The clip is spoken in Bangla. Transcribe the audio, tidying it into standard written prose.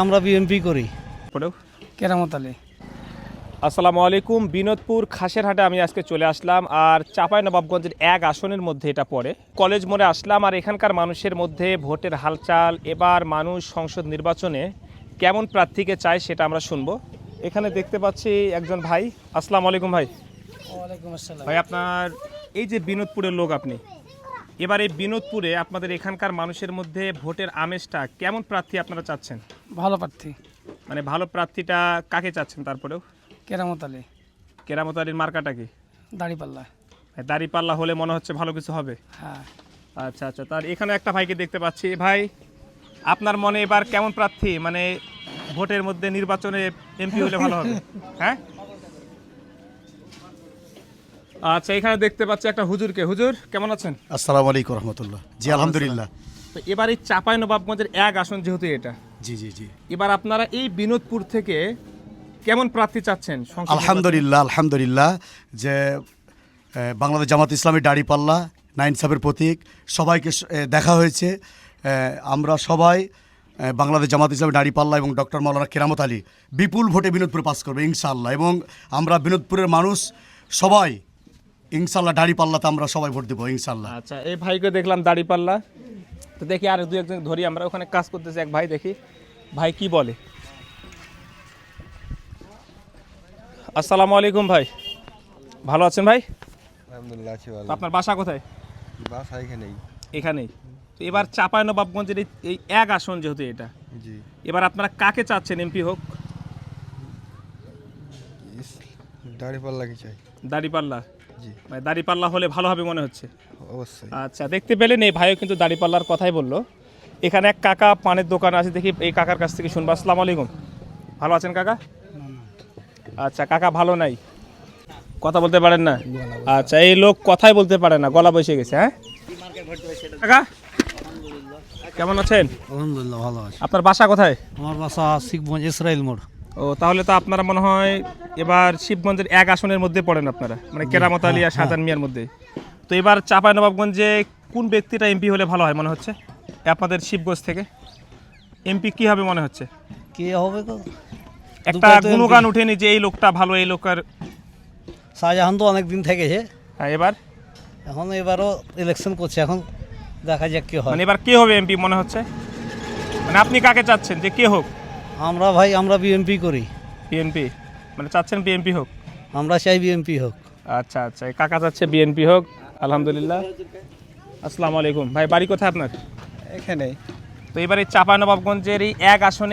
আমরা বিএনপি করি। কেরামত আলী। আসসালামু আলাইকুম। বিনোদপুর খাসেরহাটে আমি আজকে চলে আসলাম, আর চাঁপাইনবাবগঞ্জের এক আসনের মধ্যে এটা পড়ে। কলেজ মোড়ে আসলাম, আর এখানকার মানুষের মধ্যে ভোটের হালচাল, এবার মানুষ সংসদ নির্বাচনে কেমন প্রার্থীকে চায় সেটা আমরা শুনবো। এখানে দেখতে পাচ্ছি একজন ভাই। আসসালামু আলাইকুম ভাই। ওয়ালাইকুম আসসালাম। ভাই, আপনার এই যে বিনোদপুরের লোক আপনি, এবার এই বিনোদপুরে আপনাদের এখানকার মানুষের মধ্যে ভোটের আমেজটা কেমন প্রার্থী আপনারা চাচ্ছেন? ভালো প্রার্থী। মানে ভালো প্রার্থীটা কাকে চাচ্ছেন? তারপরেও কেরামত আলী। কেরামত আলীর মার্কাটা কি? দাড়িপাল্লা। দাড়িপাল্লা হলে মনে হচ্ছে ভালো কিছু হবে। হ্যাঁ। আচ্ছা আচ্ছা, তার এখানে একটা ভাইকে দেখতে পাচ্ছি। ভাই, আপনার মনে এবার কেমন প্রার্থী, মানে ভোটের মধ্যে নির্বাচনে এমপি হলে ভালো হবে? হ্যাঁ, আচ্ছা, এখানে দেখতে পাচ্ছি একটা হুজুরকে। হুজুর, কেমন আছেন? আসসালামু আলাইকুম রহমতুল্লাহ। জি আলহামদুলিল্লাহ। তো এবার এই চাঁপাইনবাবগঞ্জের এক আসন যেহেতু এটা, জি জি জি, এবার আপনারা এই বিনোদপুর থেকে কেমন প্রার্থী চাচ্ছেন? আলহামদুলিল্লাহ আলহামদুলিল্লাহ যে বাংলাদেশ জামাত ইসলামী দাড়িপাল্লা নাইনসাবের প্রতীক সবাইকে দেখা হয়েছে। আমরা সবাই বাংলাদেশ জামাত ইসলামী দাড়িপাল্লা এবং ডক্টর মাওলানা কেরামত আলী বিপুল ভোটে বিনোদপুরে পাস করবে ইনশাআল্লাহ। এবং আমরা বিনোদপুরের মানুষ সবাই ইনশাআল্লাহ দাড়িপাল্লাতে আমরা সবাই ভোট দেবো ইনশাআল্লাহ। আচ্ছা, এই ভাইকে দেখলাম দাড়িপাল্লা, তো দেখি আর দু একজন ধরি। আমরা ওখানে কাজ করতেছি, এক ভাই, দেখি ভাই কি বলে। আসসালামু আলাইকুম ভাই, ভালো আছেন ভাই? আলহামদুলিল্লাহ আছি ভালো। তো আপনার বাসা কোথায়? বাসা এখানেই। এখানেই। তো এবার চাঁপাইনবাবগঞ্জের এই এক আসন যেহেতু এটা, জি। এবার আপনারা কাকে চাচ্ছেন এমপি হোক? দাড়িপাল্লা কি চাই? দাড়িপাল্লা। জি মানে দাড়িপাল্লা হলে ভালো হবে মনে হচ্ছে। অবশ্যই। আচ্ছা, দেখতে পেলেন এই ভাইও কিন্তু দাড়িপাল্লার কথাই বললো। এখানে এক কাকা পানের দোকান আছে, দেখি এই কাকার কাছ থেকে শুনবো। আসসালামু আলাইকুম, ভালো আছেন কাকা? আচ্ছা, কাকা ভালো নাই, কথা বলতে পারেন না? আচ্ছা, এই লোক কথাই বলতে পারে না, গলা বসে গেছে। হ্যাঁ কাকা, কেমন আছেন? আলহামদুলিল্লাহ ভালো আছি। আপনার বাসা কোথায়? আমার বাসা শিখগঞ্জ ইসরাইল মোড়। ও, তাহলে তো আপনারা মনে হয় এবার শিবগঞ্জের এক আসনের মধ্যে পড়েন আপনারা, মানে কেরামত আলী আর শাহজাহান মিয়ার মধ্যে। তো এবার চাঁপাইনবাবগঞ্জে কোন ব্যক্তিটা এমপি হলে ভালো হয় মনে হচ্ছে আপনাদের শিবগঞ্জ থেকে? এমপি কি হবে মনে হচ্ছে? কি হবে গো? একটা গুণগান উঠেনি যে এই লোকটা ভালো, এই লোকের। শাহজাহান তো অনেক দিন থেকেছে, হ্যাঁ, এবারও ইলেকশন করছে, এখন দেখা যাক কি হয়। মানে এবার কে হবে এমপি মনে হচ্ছে? মানে আপনি কাকে চাচ্ছেন যে কে হোক? আমরা বিএনপি করি। বিএনপি, মানে চাচ্ছেন বিএনপি হোক? আমরা চাই বিএনপি হোক। আচ্ছা আচ্ছা, এই কাকা চাচ্ছে বিএনপি হোক। আলহামদুলিল্লাহ। আসসালামু আলাইকুম ভাই, বাড়ি কোথায় আপনার? এখানেই। তো এবার এই চাঁপাইনবাবগঞ্জের এই এক আসনে